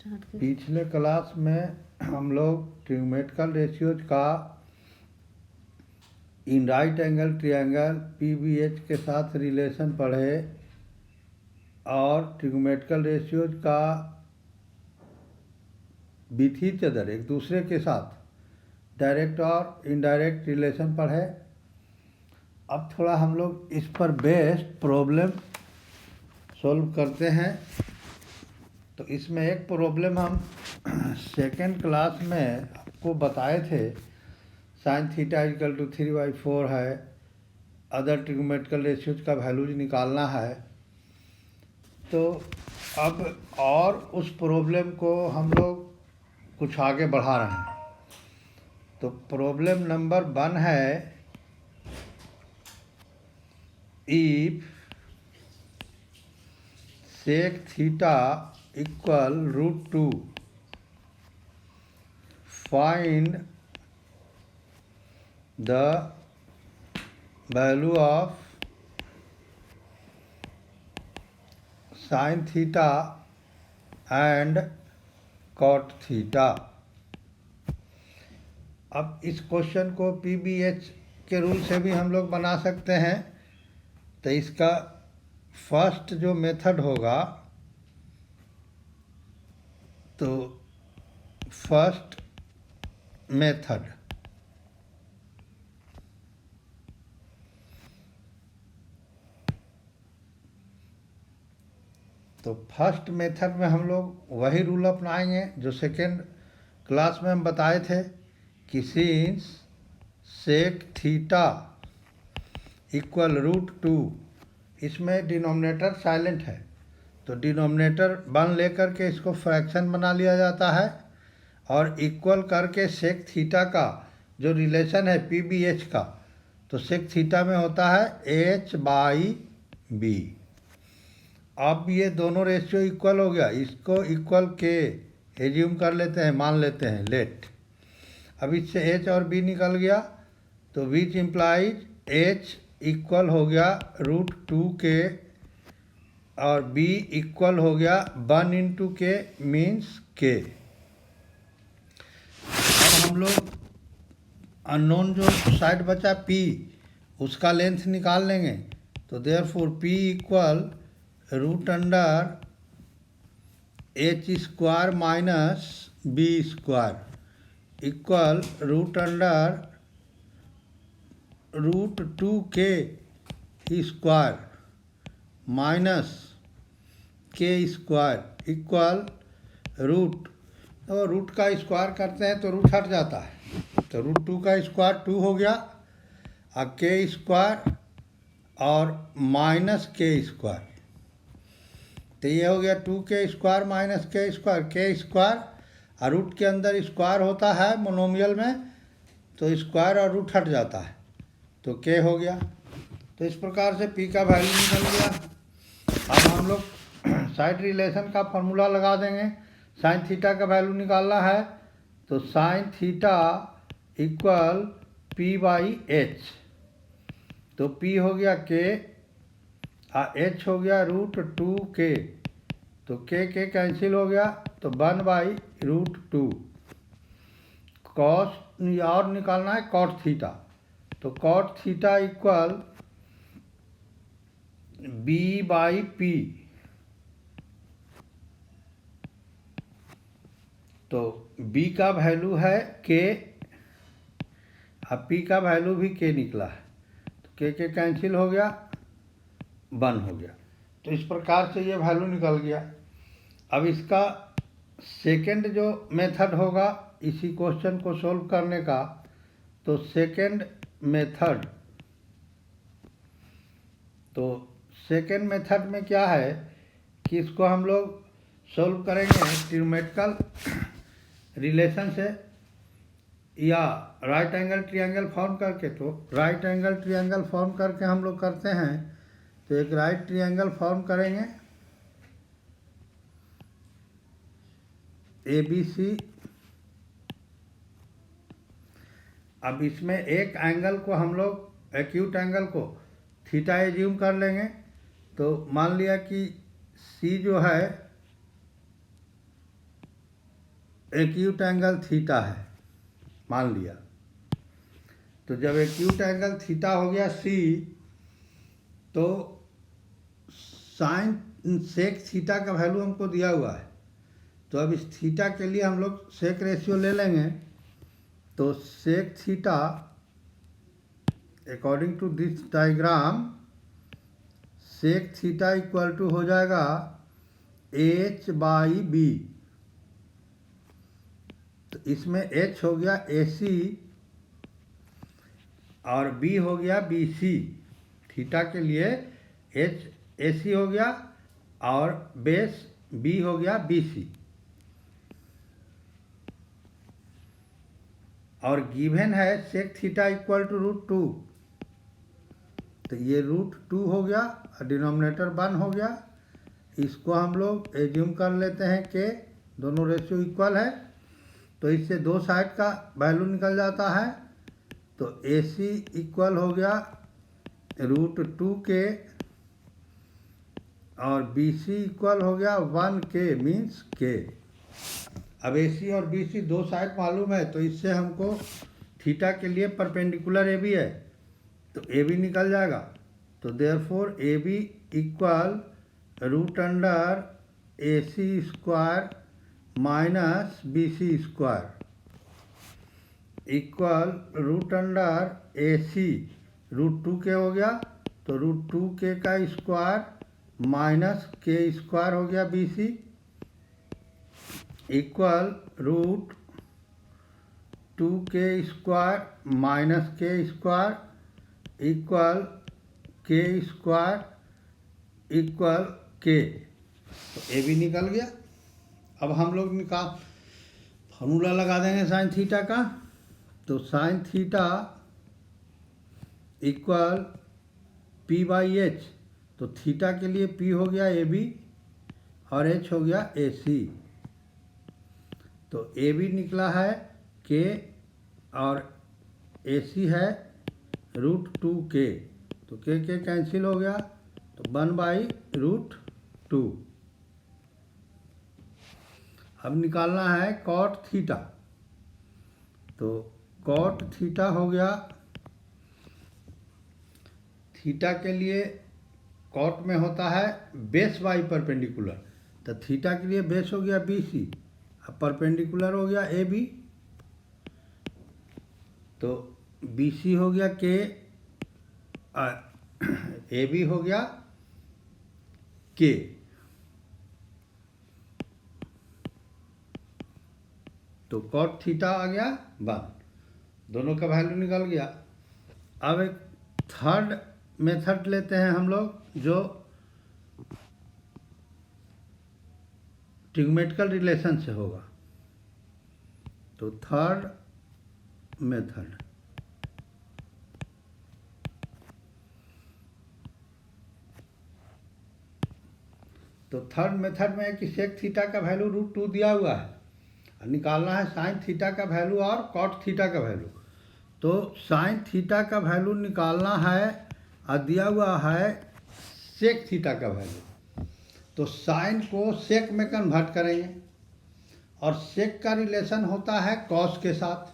पिछले क्लास में हम लोग ट्रिग्मेटिकल रेशियोज का in right angle triangle PBH के साथ रिलेशन पढ़े और ट्रिग्मेटिकल रेशियोज का विथ ईच अदर एक दूसरे के साथ डायरेक्ट और इनडायरेक्ट रिलेशन पढ़े। अब थोड़ा हम लोग इस पर बेस्ड प्रॉब्लम सॉल्व करते हैं। तो इसमें एक प्रॉब्लम हम सेकेंड क्लास में आपको बताए थे, साइन थीटा इक्वल टू 3/4 है, अदर ट्रिग्मेटिकल रेशियोज का वैल्यूज निकालना है। तो अब और उस प्रॉब्लम को हम लोग कुछ आगे बढ़ा रहे हैं। तो प्रॉब्लम नंबर 1 है, if sec theta equal √2 find the value of sin theta and cot theta। अब इस क्वेश्चन को पीबीएच के रूल से भी हम लोग बना सकते हैं। तो इसका फर्स्ट जो मेथड होगा, तो फर्स्ट मेथड में हम लोग वही रूल अपनाएंगे जो सेकेंड क्लास में हम बताए थे कि सिंस सेक थीटा इक्वल √2, इसमें डिनोमिनेटर साइलेंट है तो डिनोमिनेटर 1 लेकर के इसको फ्रैक्शन बना लिया जाता है और इक्वल करके सेक थीटा का जो रिलेशन है पीबीएच का, तो सेक थीटा में होता है h/b। अब ये दोनों रेशियो इक्वल हो गया, इसको इक्वल के एज्यूम कर लेते हैं, मान लेते हैं, लेट। अब इससे h और b निकल गया तो विच इम्प्लाइज h इक्वल हो गया √2 के और b इक्वल हो गया 1 × k मीन्स k। अब हम लोग अननोन जो साइड बचा p, उसका लेंथ निकाल लेंगे। तो therefore p equal √h² - b² equal √2k² minus k² equal root, तो रूट का स्क्वायर करते हैं तो रूट हट जाता है, तो √2 का स्क्वायर 2 हो गया और k² और माइनस k², तो ये हो गया 2k² माइनस k² और रूट के अंदर स्क्वायर होता है मोनोमियल में, तो स्क्वायर और रूट हट जाता है तो k हो गया। तो इस प्रकार से p का वैल्यू निकल गया। अब हम लोग साइड रिलेशन का फॉर्मूला लगा देंगे। साइन थीटा का वैल्यू निकालना है तो साइन थीटा इक्वल p/h, तो p हो गया k और h हो गया √2k, तो k कैंसिल हो गया तो 1/√2। कॉस और निकालना है कॉट थीटा, तो कॉट थीटा इक्वल b/p, तो b का वैल्यू है k और p का वैल्यू भी k निकला है, तो k कैंसिल हो गया, 1 हो गया। तो इस प्रकार से ये वैल्यू निकल गया। अब इसका सेकेंड जो मेथड होगा इसी क्वेश्चन को सॉल्व करने का, तो सेकेंड मेथड में क्या है कि इसको हम लोग सॉल्व करेंगे ट्रिग्मेटिकल रिलेशन से या राइट एंगल ट्रायंगल फॉर्म करके। तो राइट एंगल ट्रायंगल फॉर्म करके हम लोग करते हैं, तो एक राइट ट्रायंगल फॉर्म करेंगे ABC। अब इसमें एक एंगल को हम लोग एक्यूट एंगल को थीटा एज्यूम कर लेंगे। तो मान लिया कि C जो है एक्यूट एंगल थीटा है मान लिया, तो जब एक्यूट एंगल थीटा हो गया सी, तो साइन सेक थीटा का वैल्यू हमको दिया हुआ है, तो अब इस थीटा के लिए हम लोग सेक रेशियो ले लेंगे। तो sec theta according to this diagram, sec theta equal to हो जाएगा h/b। तो इसमें h हो गया AC और b हो गया BC। थीटा के लिए h AC हो गया और बेस b हो गया BC। और गिवन है सेक थीटा इक्वल टू √2, तो ये √2 हो गया और डिनोमिनेटर 1 हो गया। इसको हम लोग एज्यूम कर लेते हैं कि दोनों रेशियो इक्वल है, तो इससे दो साइड का वैल्यू निकल जाता है। तो AC इक्वल हो गया √2 के और BC इक्वल हो गया 1k मीन्स k। अब AC और BC दो साइड मालूम है, तो इससे हमको थीटा के लिए परपेंडिकुलर AB है, तो AB निकल जाएगा। तो therefore AB equal √AC² minus BC square equal √AC √2k हो गया, तो √2k का स्क्वायर माइनस k स्क्वायर हो गया BC equal √2k² minus k square equal k square equal k। तो ए भी निकल गया। अब हम लोग फार्मूला लगा देंगे साइन थीटा का। तो साइन थीटा इक्वल p/h, तो थीटा के लिए p हो गया AB और h हो गया AC। तो AB निकला है k और AC है √2k, तो k कैंसिल हो गया, तो 1/√2। अब निकालना है कॉट थीटा। तो कॉट थीटा हो गया, थीटा के लिए कॉट में होता है बेस बाई परपेंडिकुलर, तो थीटा के लिए बेस हो गया BC, अब परपेंडिकुलर हो गया AB, तो BC हो गया K, AB हो गया K। तो कॉट थीटा आ गया 1, दोनों का वैल्यू निकल गया। अब एक थर्ड मेथड लेते हैं हम लोग, जो ट्रिग्मेटिकल रिलेशन से होगा। तो थर्ड मेथड, तो थर्ड मेथड में है कि सेक थीटा का वैल्यू √2 दिया हुआ है, निकालना है साइन थीटा का वैल्यू और कॉट थीटा का वैल्यू। तो साइन थीटा का वैल्यू निकालना है और दिया हुआ है सेक थीटा का वैल्यू। तो साइन को सेक में कन्वर्ट करेंगे और सेक का रिलेशन होता है कॉस के साथ,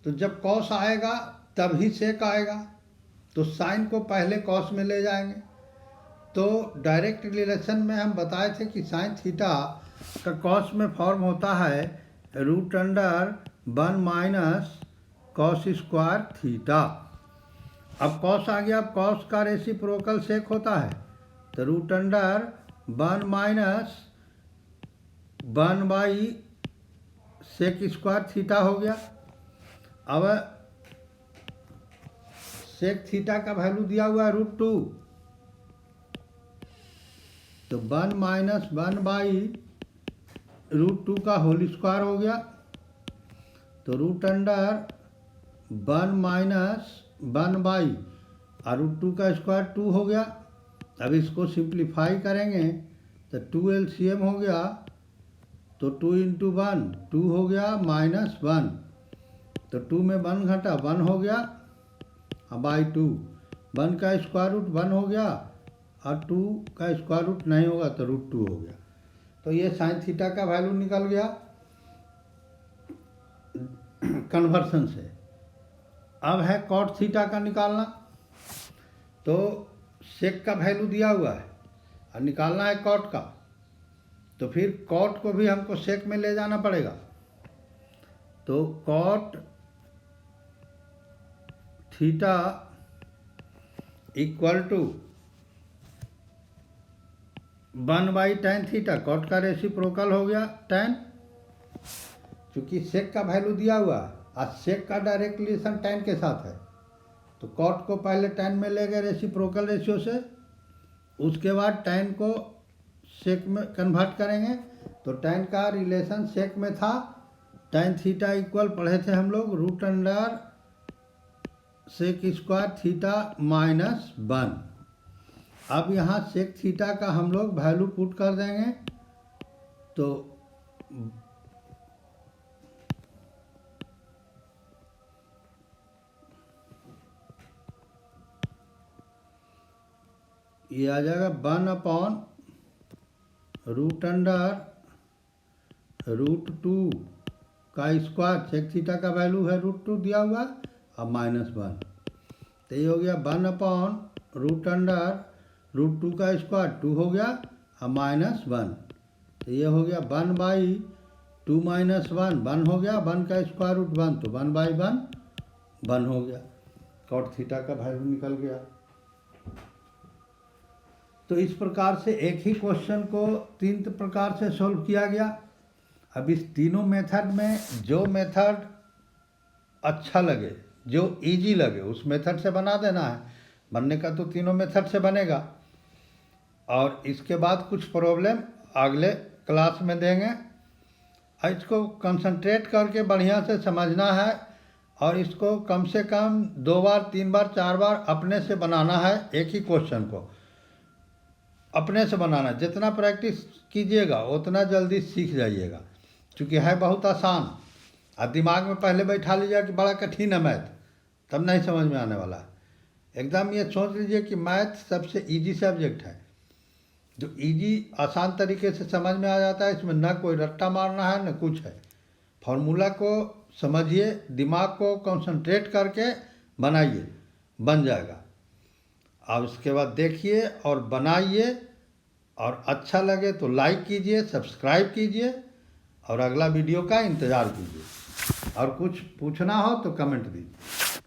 तो जब कॉस आएगा तभी सेक आएगा, तो साइन को पहले कॉस में ले जाएंगे। तो डायरेक्ट रिलेशन में हम बताए थे कि साइन थीटा का कॉस में फॉर्म होता है √1 माइनस कॉस स्क्वायर थीटा। अब कॉस आ गया, अब कॉस का रेसिप्रोकल सेक होता है, तो √1 माइनस 1/सेक² थीटा हो गया। अब सेक थीटा का वैल्यू दिया हुआ है √2, तो 1 माइनस 1/√2 का होल स्क्वायर हो गया, तो √1 माइनस 1/, और √2 का स्क्वायर 2 हो गया। अब इसको सिंप्लीफाई करेंगे तो 2 LCM हो गया, तो 2 × 1 2 हो गया -1, तो 2 में 1 घटा 1 हो गया /2, 1 का स्क्वायर रूट 1 हो गया और 2 का स्क्वायर रूट नहीं होगा तो √2 हो गया। तो ये साइन थीटा का वैल्यू निकल गया। कन्वर्सन से। अब है कॉट थीटा का निकालना, तो सेक का वैल्यू दिया हुआ है और निकालना है कॉट का, तो फिर कॉट को भी हमको सेक में ले जाना पड़ेगा। तो cot theta equal to 1/tan theta, cot का रेसिप्रोकल हो गया tan, क्योंकि सेक का वैल्यू दिया हुआ है और सेक का डायरेक्ट रिलेशन tan के साथ है, तो कॉट को पहले tan में ले गए रेसिप्रोकल रेशियो से, उसके बाद tan को सेक में कन्वर्ट करेंगे, तो tan का रिलेशन सेक में था। tan थीटा इक्वल पढ़े थे हम लोग √अंडर सेक स्क्वायर थीटा -1। अब यहाँ सेक थीटा का हम लोग वैल्यू पुट कर देंगे, तो ये आ जाएगा 1/√2 का स्क्वायर, सेक थीटा का वैल्यू है √2 दिया हुआ, अब -1, तो ये हो गया 1/√2 का स्क्वायर 2 हो गया अब -1, तो ये हो गया 1/2 - 1 हो गया, 1 का स्क्वायर रूट 1, तो 1/1 1 हो गया, कॉट थीटा का वैल्यू निकल गया। तो इस प्रकार से एक ही क्वेश्चन को 3 प्रकार से सॉल्व किया गया। अब इस तीनों मेथड में जो मेथड अच्छा लगे, जो इजी लगे, उस मेथड से बना देना है। बनने का तो तीनों मेथड से बनेगा, और इसके बाद कुछ प्रॉब्लम अगले क्लास में देंगे। इसको कंसंट्रेट करके बढ़िया से समझना है, और इसको कम से कम 2 बार 3 बार 4 बार अपने से बनाना है। एक ही क्वेश्चन को अपने से बनाना, जितना प्रैक्टिस कीजिएगा उतना जल्दी सीख जाइएगा, क्योंकि है बहुत आसान। और दिमाग में पहले बैठा लीजिएगा कि बड़ा कठिन है मैथ, तब नहीं समझ में आने वाला है। एकदम ये सोच लीजिए कि मैथ सबसे इजी सब्जेक्ट है, जो इजी आसान तरीके से समझ में आ जाता है। इसमें न कोई रट्टा मारना है न कुछ है। फॉर्मूला को समझिए, दिमाग को कंसंट्रेट करके बनाइए, बन जाएगा। अब उसके बाद देखिए और बनाइए, और अच्छा लगे तो लाइक कीजिए, सब्सक्राइब कीजिए, और अगला वीडियो का इंतज़ार कीजिए। और कुछ पूछना हो तो कमेंट दीजिए।